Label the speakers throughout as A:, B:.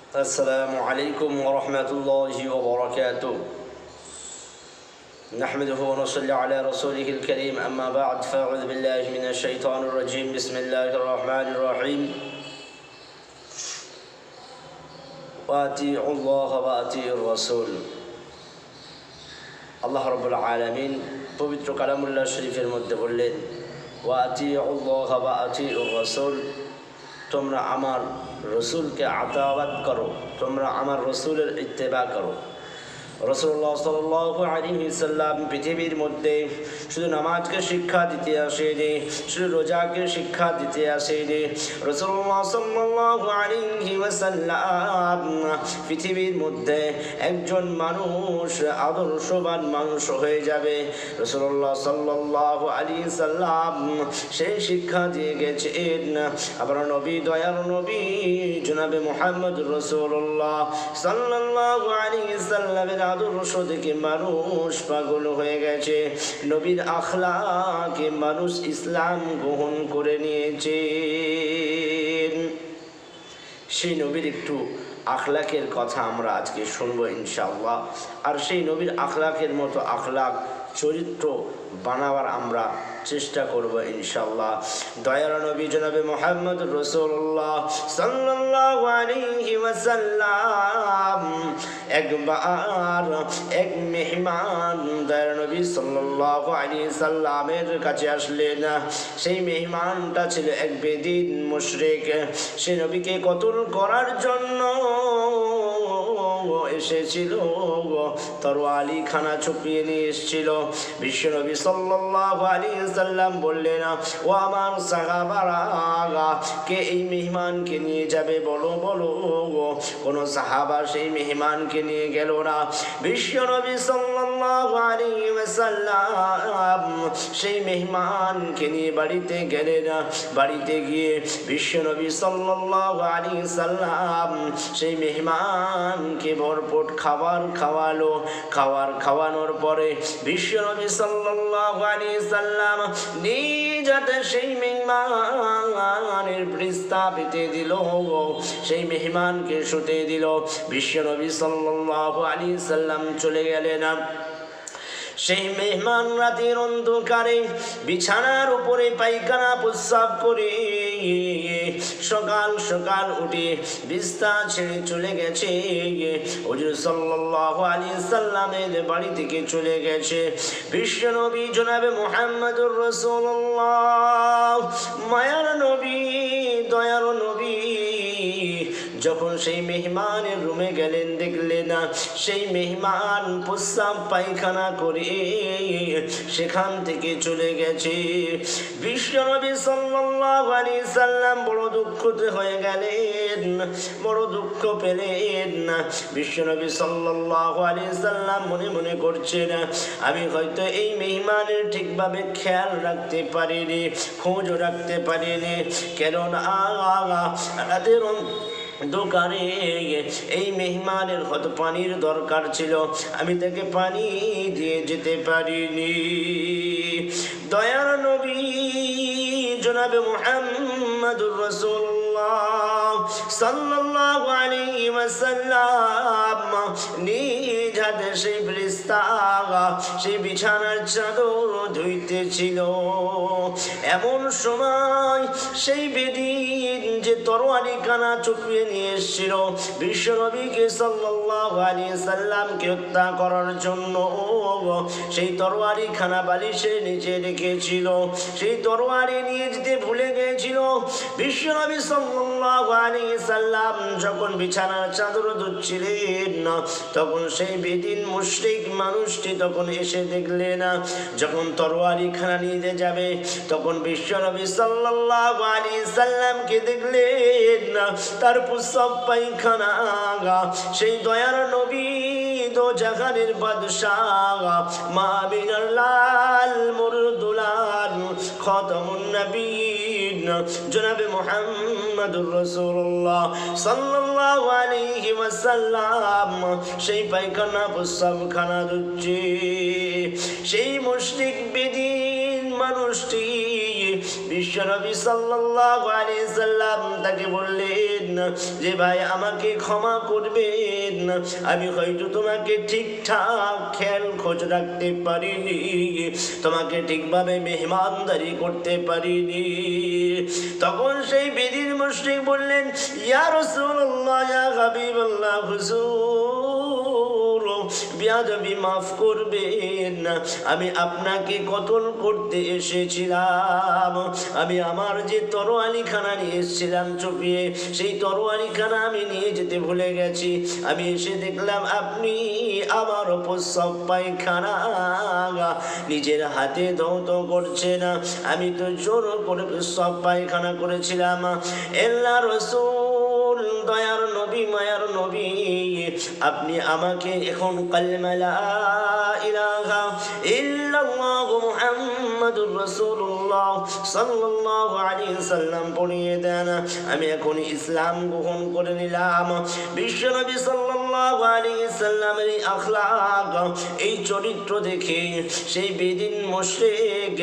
A: السلام عليكم ورحمة الله وبركاته. نحمده ونصلي على رسوله الكريم، أما بعد، فأعوذ بالله من الشيطان الرجيم. بسم الله الرحمن الرحيم. وأطيعوا الله وأطيعوا الرسول. আল্লাহ রাব্বুল আলামিন পবিত্র কালামুল্লাহ শরীফের মধ্যে বললেন, ওয়াতিউল্লাহ ওয়া আতিউর রাসূল, তোমরা আমার রসুলকে আতাওয়াত করো, তোমরা আমার রসুলের ইত্তেবা করো। রাসূলুল্লাহ সাল্লাল্লাহু আলাইহি ওয়াসাল্লাম পৃথিবীর মধ্যে শুধু নামাজকে শিক্ষা দিতে আসেনি, শুধু রোজাকে শিক্ষা দিতে আসেনি। রাসূলুল্লাহ সাল্লাল্লাহু আলাইহি ওয়াসাল্লাম পৃথিবীর মধ্যে একজন মানুষ, আদর্শবান মানুষ হয়ে যাবে। রাসূলুল্লাহ সাল্লাল্লাহু আলাইহি ওয়াসাল্লাম সেই শিক্ষা দিয়ে গেছেন। আবার নবী, দয়ার নবী জনাবে মুহাম্মদুর রাসূলুল্লাহ সাল্লাল্লাহু আলাইহি ওয়াসাল্লামের আদর্শ দেখে মানুষ পাগল হয়ে গেছে। নবীর আখলাকে মানুষ ইসলাম গ্রহণ করে নিয়েছে। সেই নবীর একটু আখলাকের কথা আমরা আজকে শুনবো ইনশাআল্লাহ। আর সেই নবীর আখলাকের মতো আখলাক চরিত্র বানাবার আমরা চেষ্টা করব ইনশাআল্লাহ। দয়ার নবী জনাবে মুহাম্মদুর রাসূলুল্লাহ সাল্লাল্লাহু আলাইহি ওয়াসাল্লাম একবার এক মেহমান দয়ার নবী সাল্লাল্লাহু আলাইহি সাল্লামের কাছে আসলেন। সেই মেহমানটা ছিল এক বেদিন মুশরিক। সে নবীকে কতল করার জন্য এসেছিল, তরোয়ালি খানা ছুপিয়ে নিয়ে এসেছিল। বিশ্বনবী সাল্লাল্লাহু আলাইহি ওয়াসাল্লাম বললেন, ও আমার সাহাবারা, কে এই মেহমানকে নিয়ে যাবে? বলো বলো। কোন সাহাবা সেই মেহমানকে নিয়ে গেল না। বিশ্বনবী সাল্লাল্লাহু আলাইহি ওয়াসাল্লাম সেই মেহমানকে নিয়ে বাড়িতে গেলেন। বাড়িতে গিয়ে বিশ্বনবী সাল্লাল্লাহু আলাইহি ওয়াসাল্লাম সেই মেহমানকে ভরপুর খাবার খাওয়ালো। খাওয়ানোর পরে বিশ্বনবী সাল্লাল্লাহু আলাইহি ওয়াসাল্লাম নিজ হাতে সেই মেহমানের পৃষ্ঠা পেতে দিল, সেই মেহমানকে শুতে দিল। বিশ্বনবী সাল্লাল্লাহু আলাইহি ওয়াসাল্লাম চলে গেলেন। সেই মেহমান রাতের অন্ধকারে বিছানার উপরে পায়খানা প্রস্রাব করে সকাল সকাল উঠে বিছানা ছেড়ে চলে গেছে। হুজুর সাল্লাল্লাহু আলাইহি ওয়াসাল্লামের বাড়ি থেকে চলে গেছে। বিশ্বনবী জনাবে মুহাম্মদুর রাসূলুল্লাহ, মায়ার নবী, দয়ার নবী যখন সেই মেহমানের রুমে গেলেন, দেখলেন সেই মেহমান প্রস্রাব পায়খানা করে সেখান থেকে চলে গেছে। বিশ্বনবী সাল্লাল্লাহু আলাইহি ওয়াসাল্লাম বড় দুঃখিত হয়ে গেলেন, বড় দুঃখ পেলেন। বিশ্বনবী সাল্লাল্লাহু আলাইহি ওয়াসাল্লাম মনে মনে করছেন, আমি হয়তো এই মেহমানের ঠিকভাবে খেয়াল রাখতে পারিনি, খোঁজও রাখতে পারিনি। কেননা রাতের দোকানে এই মেহমানের হয়তো পানির দরকার ছিল, আমি তাকে পানি দিয়ে যেতে পারিনি। দয়ার নবী জনাবে মুহাম্মদুর রাসূলুল্লাহ সাল্লাল্লাহু আলাইহি ওয়াসাল্লাম নিজ হাতে সেই ফেরেশতা সেই বিছানার চাদর ধুইতেছিল। এমন সময় সেই বেদিন যে তরবারি খানা চুপিয়ে নিয়ে এসেছিল বিশ্বনবীকে সাল্লাল্লাহু আলাইহি ওয়াসাল্লামকে হত্যা করার জন্য, সেই তরবারি খানা বালিশের নিচে রেখেছিল। সেই তরবারি নিয়ে যেতে ভুলে গিয়েছিল। বিশ্বনবী সাল্লাল্লাহু আলাইহি ওয়াসাল্লাম যখন বিছানার চাদর ধুচ্ছিলেন, তখন সেই বেদিন মুশরিক মানুষটি তখন এসে দেখলেন। যখন তরবারি খানা নিতে যাবে, তখন বিশ্বনবী সাল্লাল্লাহু আলাইহি ওয়াসাল্লামকে দেখলেন তার প্রস্রাব পায়খানা সেই দয়ার নবী, দো জাহানের বাদশাহ, মাবিনার লাল মুরদুলাল খাতামুন নবীন জনাবে মুহাম্মদুর রাসূলুল্লাহ সাল্লাল্লাহু আলাইহি ওয়াসাল্লাম সেই পায়খানা প্রস্রাবখানা ধুচ্ছে। সেই মুশরিক বেদিন মানুষটি বিশ্বনবী সাল্লাল্লাহু আলাইহি ওয়াসাল্লাম তাকে বললেন, যে ভাই আমাকে ক্ষমা করবেন, আমি হয়তো তোমাকে ঠিকঠাক খেয়াল খোঁজ রাখতে পারিনি, তোমাকে ঠিকভাবে মেহমানদারি করতে পারিনি। তখন সেই বেদিন মুশরিক বললেন, ইয়া রাসূলুল্লাহ, ইয়া হাবিবাল্লাহ, হুজুর বিয়াদবি মাফ করবেন, আমি আপনাকে কতল করতে এসেছিলাম। আমি আমার যে তরোয়ারিখানা নিয়ে এসেছিলাম চুপিয়ে, সেই তরোয়ারিখানা আমি নিয়ে যেতে ভুলে গেছি। আমি এসে দেখলাম আপনি আমার প্রস্রাব পায়খানা নিজের হাতে ধৌত করছেন। আমি তো জোর করে প্রস্রাব পায়খানা করেছিলাম। আল্লাহর রাসূল, দয়ার নবী, মায়ার নবী, আপনি আমাকে এখন কালেমা লা ইলাহা ইল্লাল্লাহু মুহাম্মাদুর রাসূলুল্লাহ সাল্লাল্লাহু আলাইহি ওয়াসাল্লাম পড়িয়ে দেন। আমি এখন ইসলাম গ্রহণ করে নিলাম। বিশ্বনবী সাল্লাল্লাহু আলাইহি ওয়াসাল্লামের এই আখলাক, এই চরিত্র দেখে সেই বেদিন মুশরিক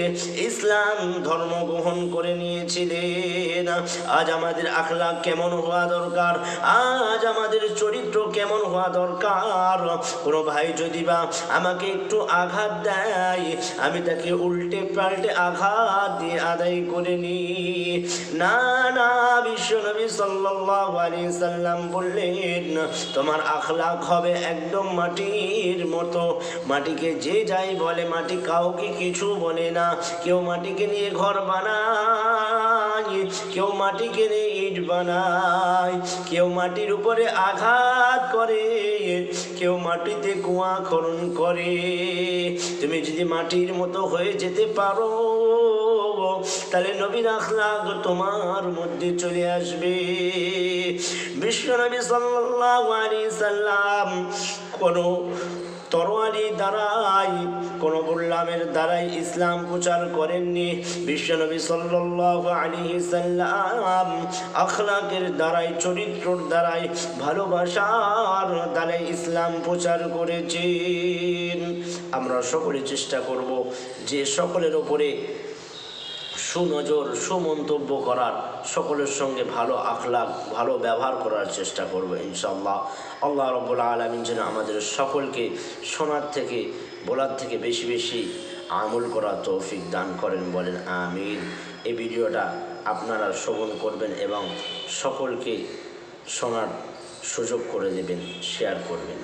A: ইসলাম ধর্ম গ্রহণ করে নিয়েছিলেন। আজ আমাদের আখলাক কেমন হওয়া দরকার, আজ আমাদের চরিত্র কেমন হওয়া দরকার। কোনো ভাই যদি বা আমাকে একটু আঘাত দেয়, আমি তাকে উল্টে পাল্টে আঘাত দিয়ে আদায় করে নি না, না। বিশ্বনবী সাল্লাল্লাহু আলাইহি সাল্লাম বললেন, তোমার আখলাক হবে একদম মাটির মতো। মাটিকে যে যাই বলে, মাটি কাউকে কিছু বলে না। কেউ মাটিকে নিয়ে ঘর বানায়, কেউ মাটিকে নিয়ে ইট বানায়, কেউ মাটির উপরে আঘাত করে, কেউ মাটিতে কুয়া খনন করে। তুমি যদি মাটির মতো হয়ে যেতে পারো, তাহলে নবীর আখলাক তোমার মধ্যে চলে আসবে। বিশ্বনবী সাল্লাল্লাহু আলাইহি সাল্লাম কোনো তরোয়ারি দ্বারাই, কোনো বল্লামের দ্বারাই ইসলাম প্রচার করেননি। বিশ্বনবী সাল্লাল্লাহু আলাইহি সাল্লাম আখলাকের দ্বারাই, চরিত্রের দ্বারাই, ভালোবাসার দ্বারাই ইসলাম প্রচার করেছেন। আমরা সকলে চেষ্টা করব যে সকলের ওপরে সুনজর, সুমন্তব্য করার, সকলের সঙ্গে ভালো আখলাক, ভালো ব্যবহার করার চেষ্টা করব ইনশাআল্লাহ। আল্লাহ রাব্বুল আলামিন যেন আমাদের সকলকে শোনার থেকে, বলার থেকে বেশি বেশি আমল করার তৌফিক দান করেন, বলেন আমিন। এই ভিডিওটা আপনারা শ্রবণ করবেন এবং সকলকে শোনার সুযোগ করে দেবেন, শেয়ার করবেন।